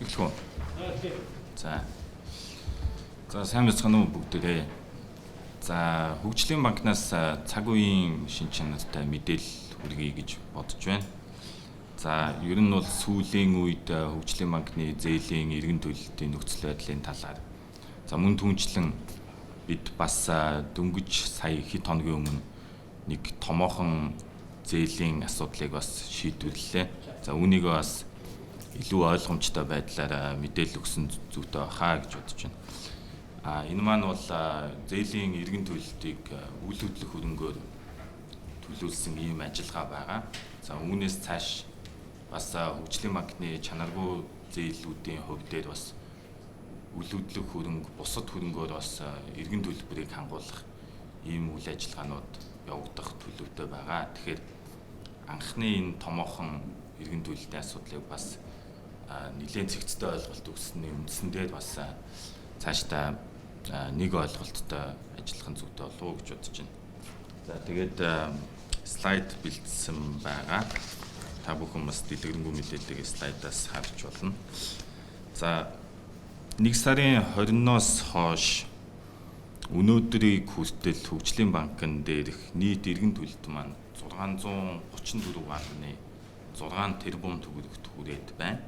Эхлэх үү. За. За сайн мэцхан уу бүгдээрээ. За хөгжлийн банкнаас цаг үеийн шин чанартай мэдээлэл хүргэе гэж бодож байна. За ер нь бол сүүлийн үед хөгжлийн банкны зээлийн эргэн төлөлтийн нөхцөл байдлын талаар за мөн түнчлэн бид бас дөнгөж сая хэд хоногийн өмнө нэг томоохон зээлийн асуудлыг бас шийдвэрлэлээ. За үүнийгээ бас илүү ойлгомжтой байдлаар мэдээлэл өгсөн зүйтэй хаа гэж бодож байна. Энэ маань бол зээлийн эргэн төлөлтийг үйл хөдлөх хөрөнгөөр төлөвлөсөн ийм ажиллагаа байгаа. За үүнээс цааш бас хөгжлийн банкны чанаргүй зээлүүдийн хувь дээр бас үйл хөдлөх хөрөнгө, бусад хөрөнгөөр бас эргэн төлбөрийг хангуулах ийм үйл ажиллагаанууд явагдах төлөвтэй байгаа. Тэгэхээр анхны энэ томоохон эргэн төлөлтийн асуудлыг бас нэлээд цэгцтэй ойлголт өгсөний үндсэн дээр бас цаашдаа нэг ойлголттой ажиллах нь зүйтэй болов уу гэж бодож байна. За тэгээд слайд бэлдсэн байгаа. Та бүхэн бас дэлгэрэнгүй мэдээллийг слайдаас харж болно. За 1 сарын 20-ноос хойш өнөөдрийг хүртэл хөгжлийн банкн дээрх нийт эргэн төлөлт маань 634.6 тэрбум төгрөгт хүрээд байна.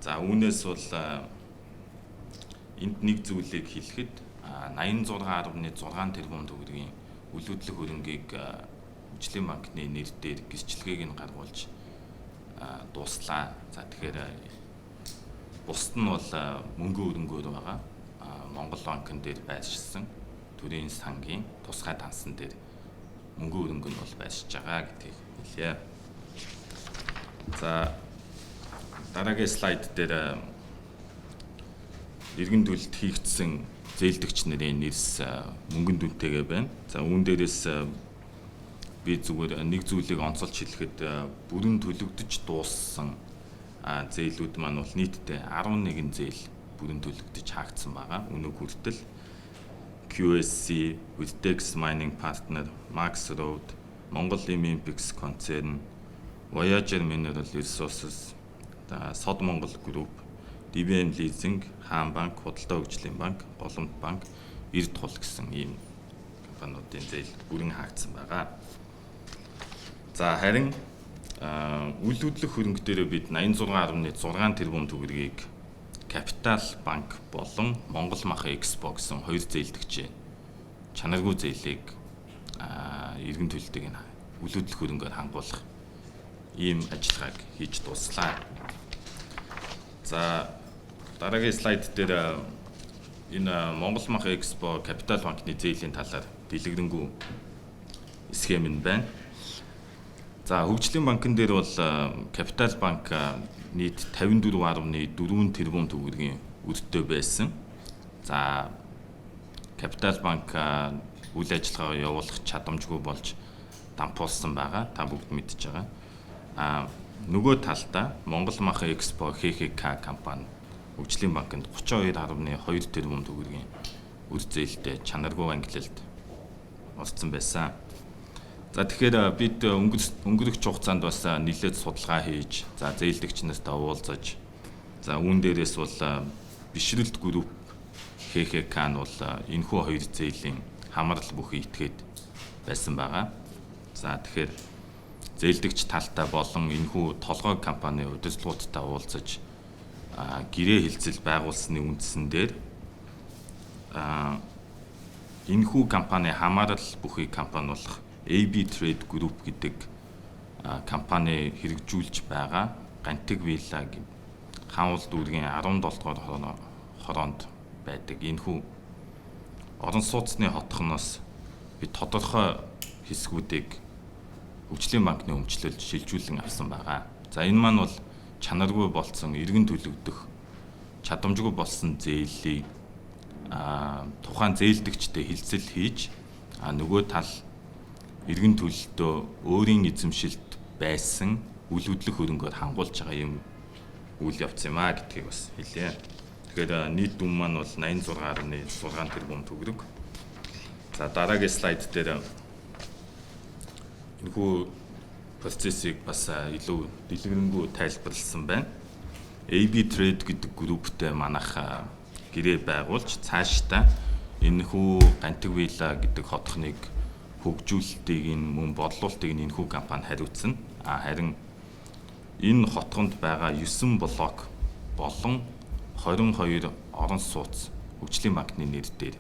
За үүнээс бол энд нэг зүйлийг хэлэхэд 86.6 тэрбум төгрөгийн үйл хөдлөх хөрөнгийг хөгжлийн банкны нэр дээр гэрчлэгийг нь гаргуулж дууслаа. За тэгэхээр бусд нь бол мөнгө өрөнгөөр байгаа. Монгол банкн дээр байршсан төрийн сангийн тусгай дансан дээр мөнгө өрөнгө нь бол байршиж байгаа гэдгийг хэлье. За дараагийн слайд дээр эргэн төлөлт хийгдсэн зээлдэгч нарын нэрс мөнгөн дүнтэйгээ байна. За үүн дээрээс би зүгээр нэг зүйлийг онцолж хэлэхэд бүрэн төлөгдөж дууссан зээлүүд маань бол нийтдээ 11 зээл бүрэн төлөгдөж хаагдсан байгаа. Өнөө хүртэл QSC, Witex Mining Partner, Max Road, Монгол Olympics концерн, Voyager Mineral Resources, Сод Монгол Group, DBM Leasing, Хаан банк, Худалдаа хөгжлийн банк, Голомт банк, Эрд тул гэсэн ийм компаниудын зээл бүрэн хаагдсан байгаа. За харин үйл хөдлөх хөрөнгө дээр бид 86.6 тэрбум төгрөгийг Капитал банк болон Монгол Мах Экспо гэсэн хоёр зээлдэгчийн чанаргүй зээлийг эргэн төлөлтийг үйл хөдлөх хөрөнгөөр хангуулах ийм ажиллагааг хийж дуслаа. За дараагийн слайд дээр энэ Монгол Мах Экспо Капитал банкны зээлийн талаар дэлгэрэнгүй схем нь байна. За хөгжлийн банкн дээр бол Капитал банк нийт 54.4 тэрбум төгрөгийн өртөө байсан. За Капитал банк үйл ажиллагаагаа явуулах чадамжгүй болж дампуулсан байгаа. Та бүгд мэдж байгаа. Нөгөө талдаа Монгол Мах Экспо ХХК компани хөгжлийн банкнд 32.2 тэрбум төгрөгийн үр зээлтэй чанаргүй ангилалд орсон байсан. За тэгэхээр бид өнгөрөх хугацаанд бас нэлээд судалгаа хийж, за зээлдэгч нартай уулзаж, за үүн дээрээс бол бишрэлт групп ХХК нь бол энэхүү хоёр зээлийн хамаарал бүхий итгээд байсан байгаа. За тэгэхээр зээлдэгч талтай болон энэхүү толгой компани удирдлагуудтай уулзаж гэрээ хэлцэл байгуулсны үндсэн дээр энэхүү компани хамаарал бүхий компани болох AB Trade Group гэдэг компани хэрэгжүүлж байгаа Гантиг вилла хаануул дүүргийн 17 дугаар хороонд байдаг энэхүү орон сууцны хотхоноос би тодорхой хэсгүүдийг хөгжлийн банкны өмчлөлд шилжүүлэн авсан байгаа. За энэ маань бол чанаргүй болсон эргэн төлөгдөх чадамжгүй болсон зээлийг тухайн зээлдэгчтэй хэлцэл хийж нөгөө тал эргэн төлөлтөө өөрийн эзэмшилд байсан үйл хөдлөх хөрөнгөөр хангуулж байгаа юм үйл явц юм гэдгийг бас хэлье. Тэгэхээр нийт дүн маань бол 86.6 тэрбум төгрөг. За дараагийн слайд дээр энэхүү процессыг бас илүү дэлгэрэнгүй тайлбарласан байна. AB Trade гэдэг групптэй манайх гэрээ байгуулж цаашдаа энэхүү Гантиг вилла гэдэг хотхныг хөгжүүлэлтийг мөн бодлуулалтыг энэхүү компани хариуцна. Харин энэ хотгонд байгаа 9 блок болон 22 орон сууц хөгжлийн банкны нэр дээр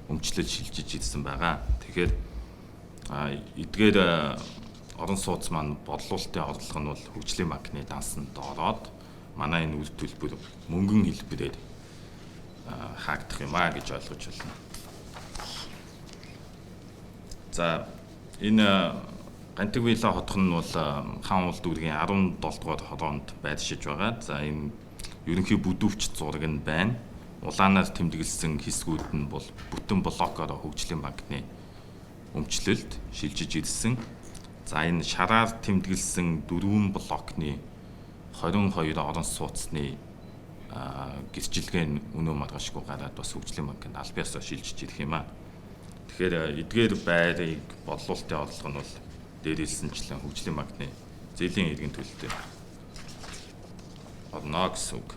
өмчлөл шилжиж ирсэн байгаа. Тэгэхээр эдгээр орон сууц маань бодлуулалтын орлого нь бол хөгжлийн банкны дансанд ороод манай энэ үйл төлбөр мөнгөн хэлбэрээр хаагдах юм гэж ойлгож байна. За энэ Гантиг вилла хотхон нь бол хаан улс дүүргийн 17 дугаар хороонд байршиж байгаа. За энэ ерөнхий бүдүүвч зураг нь байна. Улаанаар тэмдэглэсэн хэсгүүд нь бол бүтэн блокоор хөгжлийн банкны өмчлөлд шилжиж ирсэн. За энэ шараар тэмдэглэсэн 4 блокны 22 орон сууцны гэрчилгээ нь өнөө маргаашгүй гараад бас хөгжлийн банкнд аль биесээр шилжиж ирэх юм аа. Тэгэхээр эдгээр байрыг бодлуулалтын орлого нь бол дээрэлсэнчлэн хөгжлийн банкны зээлийн иргэн төлөлтөд орно гэсэн үг.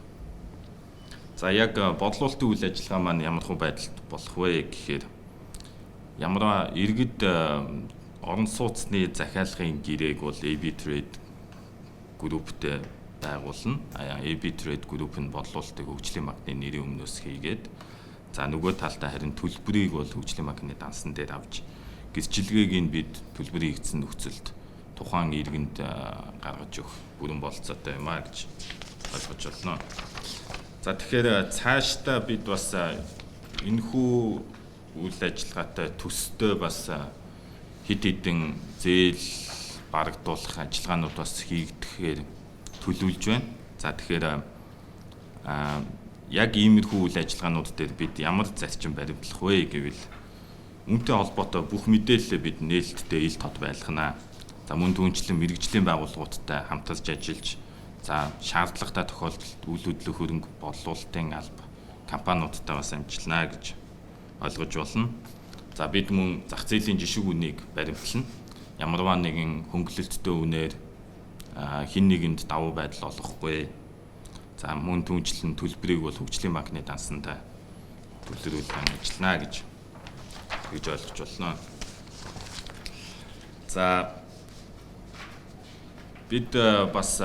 За яг бодлуулалтын үйл ажиллагаа маань ямар хөө байдалд болох вэ гэхээр ямар иргэд орон сууцны захиалгын гэрээг бол AB Trade групптэй байгуулна. AB Trade Group нь бодлуулалтыг хөгжлийн банкны нэрийн өмнөөс хийгээд за нөгөө талдаа харин төлбөрийг бол хөгжлийн банкны дансан дээр авч гэрчилгээг нь бид төлбөрийн хийгдсэн нөхцөлд тухайн иргэнд гаргаж өгөх бүрэн болцоотой юм а гэж ойлгож байна. За тэгэхээр цаашдаа бид бас энэхүү үйл ажиллагаатай төстэй бас хэд хэдэн зээл барагдуулах ажиллагаанууд бас хийгдэхээр төлөвлөж байна. За тэгэхээр яг иймэрхүү үйл ажиллагаанууд дээр бид ямар зарчим баримтлах вэ гэвэл үүнтэй холбоотой бүх мэдээлэлээ бид нээлттэй ил тод байлгана. За мөн түүнчлэн мэрэгжлийн байгууллагуудтай хамтарч ажиллаж за шаардлагатай тохиолдолд үйл хөдлөх хөрөнгө бодлуулалтын алба компаниудтай бас амжилнаа гэж ойлгож болно. За бид мөн зах зээлийн жишг үнийг баримтлана. Ямарваа нэгэн хөнгөлөлттэй үнээр хин нэгэнд давуу байдал олгохгүй. За мөн түүнчлэн төлбөрийг бол хөгжлийн банкны дансанд төлөвлөрүүлэн ажиллана гэж ойлгож болно. За бид бас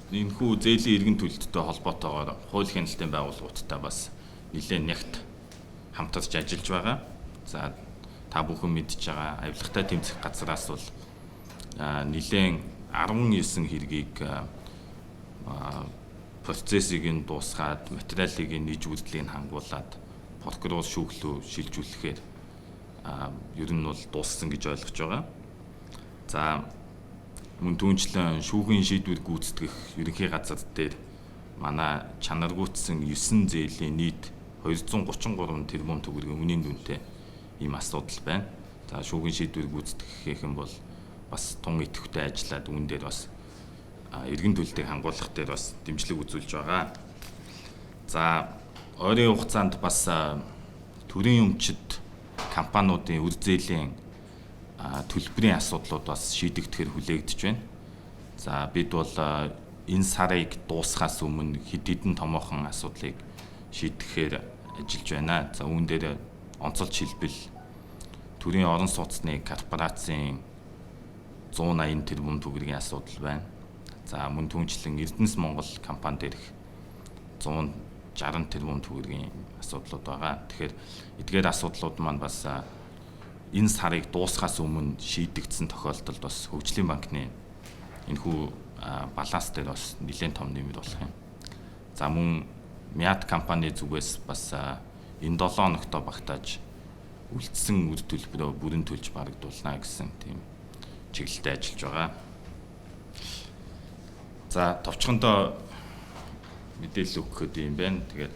энэхүү зээлийн иргэн төлөлттэй холбоотойгоор хууль хяналтын байгууллагуудтай бас нэлээд нягт хамтарч ажиллаж байгаа. За та бүхэн мэдж байгаа авилгатай тэмцэх газраас бол нэлээд 19 хэргийг процессыг нь дуусгаад материалыг нийж үрдлийг хангуулад прокурор шүүхлөө шилжүүлэхээр ер нь бол дууссан гэж ойлгож байгаа. За мөн түүнчлэн шүүхийн шийдвэр гүйцэтгэх ерөнхий газар дээр манай чанаргуутсан 9 зээлийн нийт 233 тэрбум төгрөгийн үнийн дүнтэй ийм асуудал байна. За шүүхийн шийдвэр гүйцэтгэх юм бол бас тун идэвхтэй ажиллаад үүн дээр бас иргэн төлөлтийг хангуулах дээр бас дэмжлэг үзүүлж байгаа. За ойрын хугацаанд бас төрийн өмчит компаниудын үр зээлийн төлбөрийн асуудлууд бас шийдэгдэхээр хүлээгдэж байна. За бид бол энэ сарыг дуусгахаас өмнө хэд хэдэн томоохон асуудлыг шийдэхээр ажиллаж байна. За үүн дээр онцолж хэлбэл төрийн орон сууцны корпорацийн 180 тэрбум төгрөгийн асуудал байна. За мөн түүнчлэн Эрдэнэс Монгол компани дээрх 160 тэрбум төгрөгийн асуудлууд байгаа. Тэгэхээр эдгээр асуудлууд маань бас энэ сарыг дуусгахаас өмнө шийдэгдсэн тохиолдолд бас хөгжлийн банкны энэхүү баланс дээр бас нэлээд том нэмэр болох юм. За мөн Мяд компани зүгээс бас энэ 7 хоногт багтааж үлдсэн үр төлбөрөө бүрэн төлж барагдуулна гэсэн тийм чиглэлтэй ажиллаж байгаа. За товчхондоо мэдээлэл өгөхөд юм байна. Тэгээд